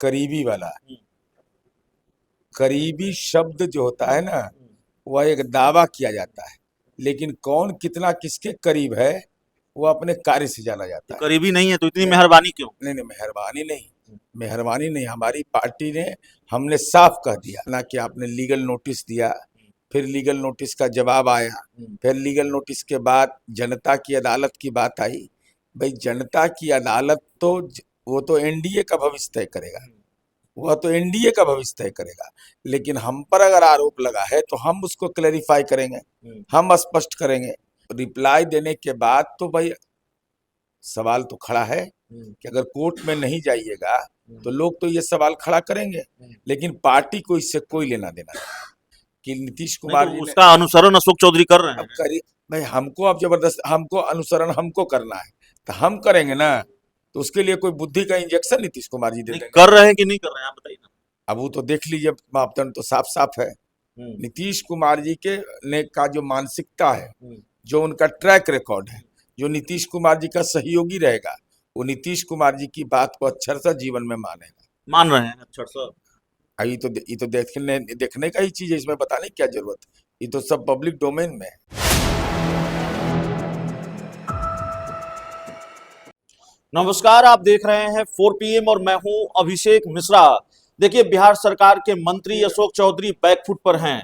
करीबी वाला। करीबी शब्द जो होता है ना, वह एक दावा किया जाता है, लेकिन कौन कितना किसके करीब है वो अपने कार्य से जाना तो जाता है। करीबी नहीं है तो इतनी मेहरबानी क्यों? नहीं नहीं, मेहरबानी नहीं, मेहरबानी नहीं। हमारी पार्टी ने, हमने साफ कह दिया ना कि आपने लीगल नोटिस दिया, फिर लीगल नोटिस का जवाब आया, फिर लीगल नोटिस के बाद जनता की अदालत की बात आई। भाई जनता की अदालत तो वो तो एनडीए का भविष्य तय करेगा, वह तो एनडीए का भविष्य तय करेगा। लेकिन हम पर अगर आरोप लगा है तो हम उसको क्लेरिफाई करेंगे, हम स्पष्ट करेंगे। रिप्लाई देने के बाद तो भाई सवाल तो खड़ा है कि अगर कोर्ट में नहीं जाइएगा तो लोग तो ये सवाल खड़ा करेंगे, लेकिन पार्टी को इससे कोई लेना देना नहीं कि नीतीश नहीं कुमार तो जी ने उसका अनुसरण अशोक चौधरी कर रहे अब हैं। करी। भाई हमको अब जबरदस्त, हमको अनुसरण हमको करना है तो हम करेंगे ना, तो उसके लिए कोई बुद्धि का इंजेक्शन नीतीश कुमार जी दे नहीं देंगे। कर रहे हैं कि नहीं कर रहे हैं, आप बताइए ना। अब वो तो देख लीजिए, मापदंड तो साफ साफ है। नीतीश कुमार जी के ने का जो मानसिकता है, जो उनका ट्रैक रिकॉर्ड है, जो नीतीश कुमार जी का सहयोगी रहेगा, वो नीतीश कुमार जी की बात को अक्षरशः जीवन में मानेगा। मान रहे हैं अच्छा सर। ये तो देखने देखने का ही चीज है, इसमें बताने की क्या जरूरत है, ये तो सब पब्लिक डोमेन में है। नमस्कार, आप देख रहे हैं 4 PM और मैं हूं अभिषेक मिश्रा। देखिए, बिहार सरकार के मंत्री अशोक चौधरी बैकफुट पर हैं।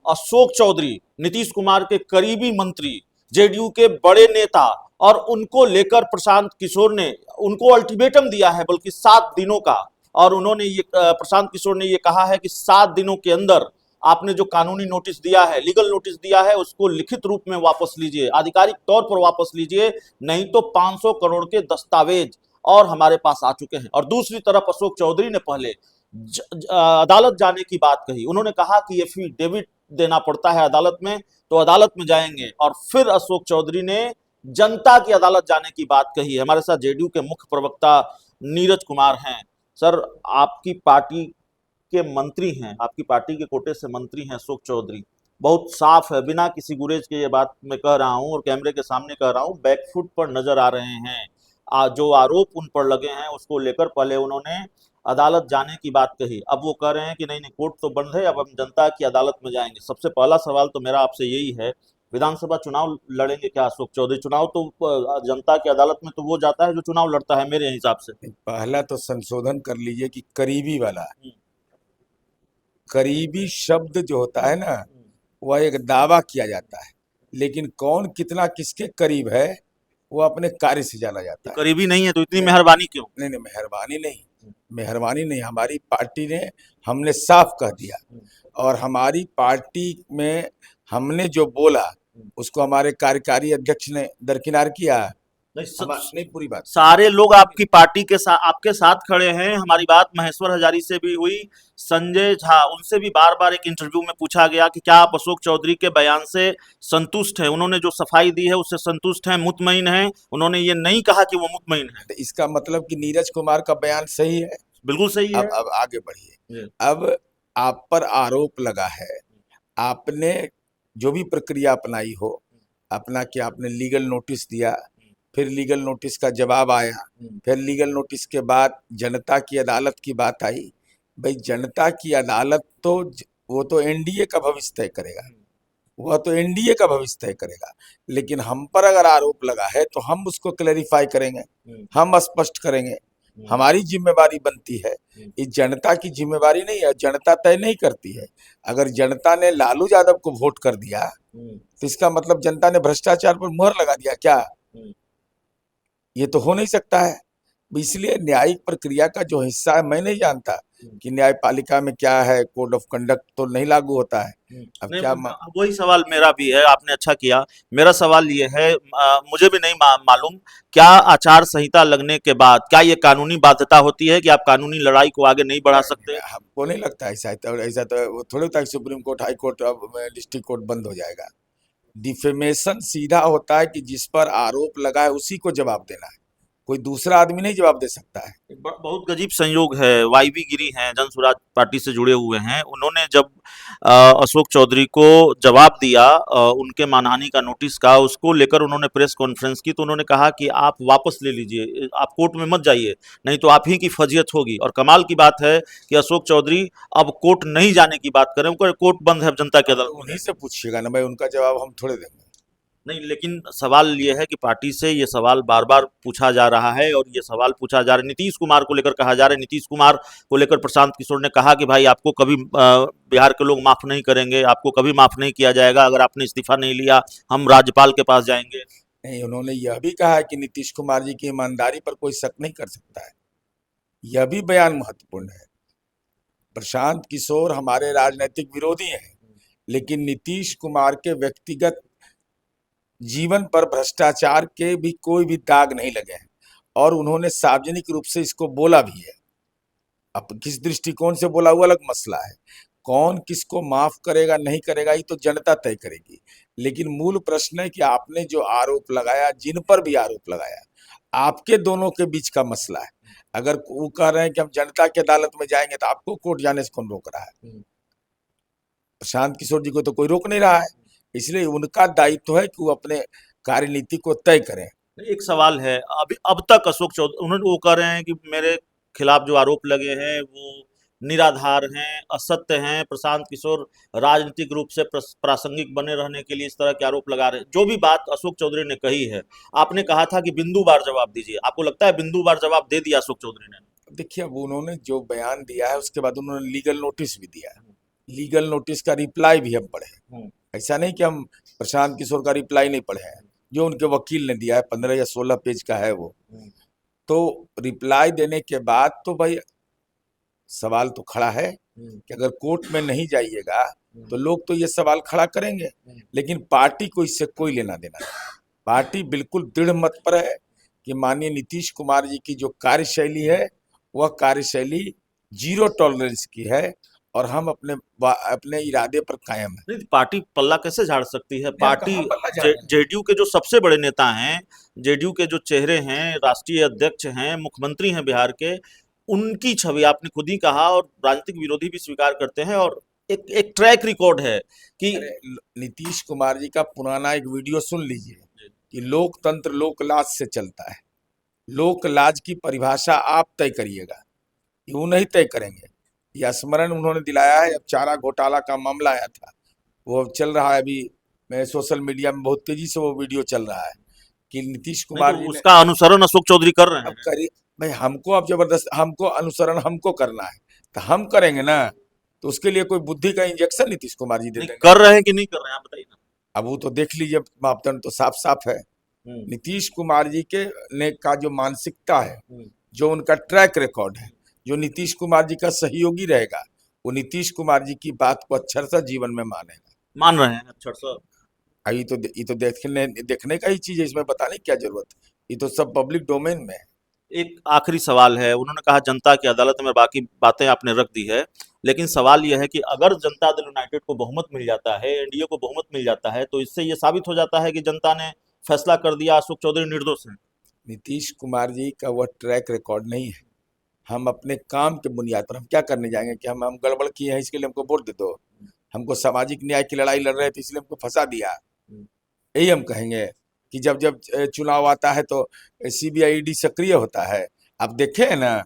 अशोक चौधरी नीतीश कुमार के करीबी मंत्री, जेडीयू के बड़े नेता, और उनको लेकर प्रशांत किशोर ने उनको अल्टीमेटम दिया है, बल्कि 7 दिनों का। और उन्होंने ये प्रशांत किशोर ने ये कहा है कि 7 दिनों के अंदर आपने जो कानूनी नोटिस दिया है, लीगल नोटिस दिया है, उसको लिखित रूप में वापस लीजिए, आधिकारिक तौर पर वापस लीजिए, नहीं तो 500 करोड़ के दस्तावेज और हमारे पास आ चुके हैं। और दूसरी तरफ अशोक चौधरी ने पहले अदालत जाने की बात कही। उन्होंने कहा कि एफिडेविट देना पड़ता है अदालत में, तो अदालत में जाएंगे। और फिर अशोक चौधरी ने जनता की अदालत जाने की बात कही है। हमारे साथ जेडीयू के मुख्य प्रवक्ता नीरज कुमार हैं। सर, आपकी पार्टी के मंत्री हैं, आपकी पार्टी के कोटे से मंत्री हैं अशोक चौधरी। बहुत साफ है, बिना किसी गुरेज के ये बात मैं कह रहा हूं और कैमरे के सामने कह रहा हूं, बैकफुट पर नजर आ रहे हैं। जो आरोप उन पर लगे हैं उसको लेकर पहले उन्होंने अदालत जाने की बात कही, अब वो कह रहे हैं कि नहीं नहीं, कोर्ट तो बंद है, अब हम जनता की अदालत में जाएंगे। सबसे पहला सवाल तो मेरा आपसे यही है, विधानसभा चुनाव लड़ेंगे क्या अशोक चौधरी? चुनाव तो जनता की अदालत में तो वो जाता है जो चुनाव लड़ता है, मेरे हिसाब से। पहला तो संशोधन कर लीजिए कि करीबी वाला। करीबी शब्द जो होता है ना, वह एक दावा किया जाता है, लेकिन कौन कितना किसके करीब है वो अपने कार्य से जाना तो जाता है। करीबी नहीं है तो इतनी मेहरबानी क्यों? नहीं नहीं, मेहरबानी नहीं, मेहरबानी नहीं। हमारी पार्टी ने, हमने साफ कह दिया, और हमारी पार्टी में हमने जो बोला उसको हमारे कार्यकारी अध्यक्ष ने दरकिनार किया। नहीं, पूरी बात। सारे लोग आपकी पार्टी के साथ, आपके साथ खड़े हैं। हमारी बात महेश्वर हजारी से भी हुई, संजय झा, उनसे भी बार बार एक इंटरव्यू में पूछा गया कि क्या आप अशोक चौधरी के बयान से संतुष्ट हैं, उन्होंने जो सफाई दी है उससे संतुष्ट हैं, मुतमईन हैं? उन्होंने ये नहीं कहा कि वो मुतमईन है। तो इसका मतलब कि नीरज कुमार का बयान सही है। बिल्कुल सही है। अब आगे बढ़िए। अब आप पर आरोप लगा है, आपने जो भी प्रक्रिया अपनाई हो, अपना कि आपने लीगल नोटिस दिया, फिर लीगल नोटिस का जवाब आया, फिर लीगल नोटिस के बाद जनता की अदालत की बात आई। भाई जनता की अदालत तो वो तो एनडीए का भविष्य तय करेगा, वह तो एनडीए का भविष्य तय करेगा। लेकिन हम पर अगर आरोप लगा है तो हम उसको क्लेरिफाई करेंगे, हम स्पष्ट करेंगे। हमारी जिम्मेवारी बनती है, ये जनता की जिम्मेवारी नहीं है, जनता तय नहीं करती है। अगर जनता ने लालू यादव को वोट कर दिया तो इसका मतलब जनता ने भ्रष्टाचार पर मुहर लगा दिया क्या? ये तो हो नहीं सकता है। इसलिए न्यायिक प्रक्रिया का जो हिस्सा है, मैं नहीं जानता कि न्यायपालिका में क्या है, कोड ऑफ कंडक्ट तो नहीं लागू होता है। अब नहीं, क्या वही सवाल मेरा भी है, आपने अच्छा किया। मेरा सवाल ये है, मुझे भी नहीं मालूम, क्या आचार संहिता लगने के बाद क्या ये कानूनी बाध्यता होती है कि आप कानूनी लड़ाई को आगे नहीं बढ़ा सकते? हमको नहीं लगता ऐसा ऐसा तो वो थोड़ी होता है supreme court, high court, district court बंद हो जाएगा। डिफेमेशन सीधा होता है कि जिस पर आरोप लगा है उसी को जवाब देना है। कोई दूसरा आदमी नहीं जवाब दे सकता है। एक बहुत गजीब संयोग है, वाईवी गिरी हैं, जन स्वराज पार्टी से जुड़े हुए हैं, उन्होंने जब अशोक चौधरी को जवाब दिया उनके मानहानि का नोटिस का, उसको लेकर उन्होंने प्रेस कॉन्फ्रेंस की, तो उन्होंने कहा कि आप वापस ले लीजिए, आप कोर्ट में मत जाइए, नहीं तो आप ही की फजीयत होगी। और कमाल की बात है कि अशोक चौधरी अब कोर्ट नहीं जाने की बात करें, उनका कोर्ट बंद है, अब जनता की अदालत उन्हीं से पूछिएगा ना भाई, उनका जवाब हम थोड़े देंगे। नहीं। लेकिन सवाल ये है कि पार्टी से ये सवाल बार बार पूछा जा रहा है, और ये सवाल पूछा जा रहा है नीतीश कुमार को लेकर, कहा जा रहा है नीतीश कुमार को लेकर प्रशांत किशोर ने कहा कि भाई आपको कभी बिहार के लोग माफ नहीं करेंगे, आपको कभी माफ नहीं किया जाएगा, अगर आपने इस्तीफा नहीं लिया हम राज्यपाल के पास जाएंगे। नहीं, उन्होंने यह भी कहा है कि नीतीश कुमार जी की ईमानदारी पर कोई शक नहीं कर सकता है। यह भी बयान महत्वपूर्ण है। प्रशांत किशोर हमारे राजनीतिक विरोधी हैं, लेकिन नीतीश कुमार के व्यक्तिगत जीवन पर भ्रष्टाचार के भी कोई भी दाग नहीं लगे हैं, और उन्होंने सार्वजनिक रूप से इसको बोला भी है। अब किस दृष्टिकोण से बोला, वो अलग मसला है। कौन किसको माफ करेगा नहीं करेगा ये तो जनता तय करेगी, लेकिन मूल प्रश्न है कि आपने जो आरोप लगाया, जिन पर भी आरोप लगाया, आपके दोनों के बीच का मसला है। अगर वो कह रहे हैं कि हम जनता की अदालत में जाएंगे, तो आपको कोर्ट जाने से कौन रोक रहा है? प्रशांत किशोर जी को तो कोई रोक नहीं रहा है। इसलिए उनका दायित्व है कि वो अपने कार्यनीति को तय करें। एक सवाल है, अभी अब तक अशोक चौधरी उन्होंने वो कह रहे हैं कि मेरे खिलाफ जो आरोप लगे हैं वो निराधार हैं, असत्य हैं, प्रशांत किशोर राजनीतिक रूप से प्रासंगिक बने रहने के लिए इस तरह के आरोप लगा रहे हैं। जो भी बात अशोक चौधरी ने कही है, आपने कहा था कि बिंदुवार जवाब दीजिए, आपको लगता है बिंदुवार जवाब दे दिया अशोक चौधरी ने? देखिए, अब उन्होंने जो बयान दिया है उसके बाद उन्होंने लीगल नोटिस भी दिया है। लीगल नोटिस का रिप्लाई भी हम पढ़े। ऐसा नहीं कि हम प्रशांत किशोर का रिप्लाई नहीं पढ़े हैं, जो उनके वकील ने दिया है, 15 या 16 पेज का है वो। तो रिप्लाई देने के बाद तो भाई सवाल तो खड़ा है कि अगर कोर्ट में नहीं जाइएगा तो लोग तो ये सवाल खड़ा करेंगे, लेकिन पार्टी को इससे कोई लेना देना नहीं। पार्टी बिल्कुल दृढ़ मत पर है कि माननीय नीतीश कुमार जी की जो कार्यशैली है, वह कार्यशैली जीरो टॉलरेंस की है, और हम अपने इरादे पर कायम है। नहीं, पार्टी पल्ला कैसे झाड़ सकती है? पार्टी पल्ला झाड़ रहे हैं? जेडीयू के जो सबसे बड़े नेता हैं, जेडीयू के जो चेहरे हैं, राष्ट्रीय अध्यक्ष हैं, मुख्यमंत्री हैं बिहार के, उनकी छवि आपने खुद ही कहा और राजनीतिक विरोधी भी स्वीकार करते हैं, और एक ट्रैक रिकॉर्ड है कि नीतीश कुमार जी का पुराना एक वीडियो सुन लीजिए कि लोकतंत्र लोकलाज से चलता है। लोकलाज की परिभाषा आप तय करिएगा, वो नहीं तय करेंगे। यह स्मरण उन्होंने दिलाया है। अब चारा घोटाला का मामला आया था, वो चल रहा है अभी, मैं सोशल मीडिया में बहुत तेजी से वो वीडियो चल रहा है कि नीतीश कुमार जी उसका अनुसरण अशोक चौधरी कर रहे हैं। अब करिए भाई, हमको अब जबरदस्त हमको अनुसरण हमको करना है तो हम करेंगे ना, तो उसके लिए कोई बुद्धि का इंजेक्शन नीतीश कुमार जी दे देंगे? कर रहे हैं कि नहीं कर रहे हैं, आप बताइए ना। अब वो तो देख लीजिए, मापदंड तो साफ साफ है। नीतीश कुमार जी के ने का जो मानसिकता है, जो उनका ट्रैक रिकॉर्ड है, जो नीतीश कुमार जी का सहयोगी रहेगा, वो नीतीश कुमार जी की बात को अक्षरशः जीवन में मानेगा। मान रहे हैं अक्षरशः? ये तो देखने का ही चीज है, इसमें बताने की क्या जरूरत है? ये तो सब पब्लिक डोमेन में है। एक आखिरी सवाल है, उन्होंने कहा जनता की अदालत में, बाकी बातें आपने रख दी है, लेकिन सवाल यह है कि अगर जनता दल यूनाइटेड को बहुमत मिल जाता है, एनडीए को बहुमत मिल जाता है, तो इससे यह साबित हो जाता है कि जनता ने फैसला कर दिया अशोक चौधरी निर्दोष हैं। नीतीश कुमार जी का वह ट्रैक रिकॉर्ड नहीं है। हम अपने काम के बुनियाद पर हम क्या करने जाएंगे कि हम गड़बड़ किए हैं इसके लिए हमको वोट दे दो, हमको सामाजिक न्याय की लड़ाई लड़ रहे थे इसलिए हमको फंसा दिया, यही हम कहेंगे? कि जब जब चुनाव आता है तो सीबीआई ईडी सक्रिय होता है। अब देखे है ना,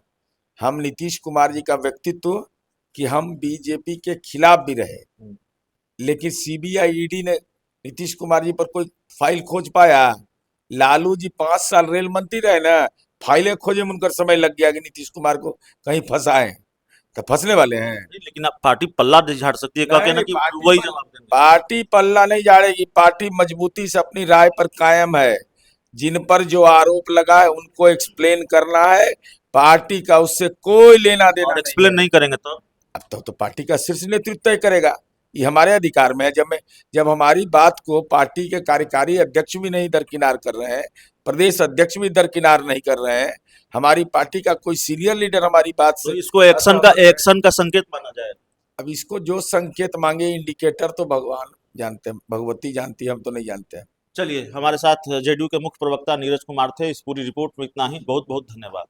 हम नीतीश कुमार जी का व्यक्तित्व कि हम बीजेपी के खिलाफ भी रहे, लेकिन सीबीआई ईडी ने नीतीश कुमार जी पर कोई फाइल खोज पाया? लालू जी 5 साल रेल मंत्री रहे ना, फाइलें खोजे में उनका समय लग गया कि नीतीश कुमार को कहीं फंसाए, तो फंसने वाले हैं। लेकिन अब पार्टी पल्ला नहीं झाड़ सकती है, कहना कि वही जवाब देंगे। पार्टी पल्ला नहीं झाड़ेगी, पार्टी मजबूती से अपनी राय पर कायम है। जिन पर जो आरोप लगा है उनको एक्सप्लेन करना है, पार्टी का उससे कोई लेना देना नहीं। एक्सप्लेन नहीं करेंगे तो अब तो पार्टी का शीर्ष नेतृत्व तय करेगा। ये हमारे अधिकार में है। जब हमारी बात को पार्टी के कार्यकारी अध्यक्ष भी नहीं दरकिनार कर रहे हैं, प्रदेश अध्यक्ष भी दरकिनार नहीं कर रहे हैं, हमारी पार्टी का कोई सीनियर लीडर हमारी बात से, तो इसको एक्शन का संकेत माना जाए। अब इसको जो संकेत मांगे, इंडिकेटर तो भगवान जानते हैं, भगवती जानती है, हम तो नहीं जानते हैं। चलिए, हमारे साथ जेडीयू के मुख्य प्रवक्ता नीरज कुमार थे। इस पूरी रिपोर्ट में इतना ही। बहुत बहुत धन्यवाद।